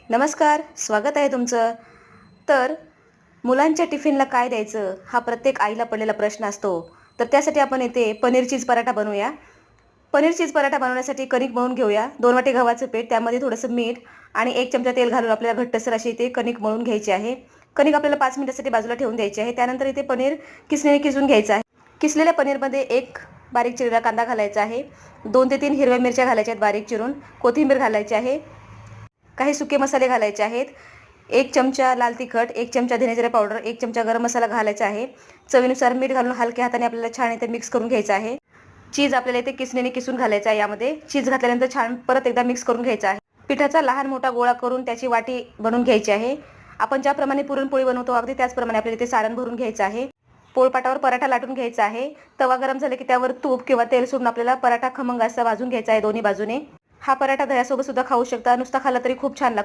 नमस्कार, स्वागत आहे तुमचं. तर मुलांच्या टिफिनला काय द्यायचं हा प्रत्येक आईला पडलेला प्रश्न असतो. तर त्यासाठी आपण इथे पनीर चीज पराठा बनवूया. पनीर चीज पराठा बनवण्यासाठी कणिक मळून घेऊया. 2 वाटी गव्हाचं पीठ, त्यामध्ये थोडंसं मीठ आणि 1 चमचा तेल घालून आपल्याला घट्टसर अशी इथे कणिक मळून घ्यायची आहे. कणिक आपल्याला 5 मिनिटासाठी बाजूला ठेवून द्यायची आहे. त्यानंतर इथे पनीर किसणीने किसून घ्यायचं आहे. किसलेल्या पनीरमध्ये 1 बारीक चिरलेला कांदा घालायचा आहे. 2 ते 3 हिरव्या मिरच्या घालायच्या आहेत बारीक चिरून. कोथिंबीर घालायची आहे. काही सुके मसाले घालायचे आहेत. 1 चमचा लाल तिखट, 1 चमचा धने जिरे पावडर, 1 चमचा गरम मसाला घालायचा आहे. चवीनुसार मीठ घालून हलक्या हाताने आपल्याला छान इथे मिक्स करून घ्यायचं आहे. चीज आपल्याला इथे किसणीने किसून घालायचं आहे यामध्ये. चीज घातल्यानंतर छान परत एकदा मिक्स करून घ्यायचं आहे. पिठाचा लहान मोठा गोळा करून त्याची वाटी बनवून घ्यायची आहे. आपण ज्याप्रमाणे पुरणपोळी बनवतो अगदी त्याचप्रमाणे आपल्याला इथे सारण भरून घ्यायचं आहे. पोळपाटावर पराठा लाटून घ्यायचा आहे. तवा गरम झाला की त्यावर तूप किंवा तेल सोडून आपल्याला पराठा खमंग असा भाजून घ्यायचा आहे दोन्ही बाजूने. हा पराठा दह्यासोबत सुद्धा खाऊ शकता. नुसता खाल्ला तरी खूप छान लागतो.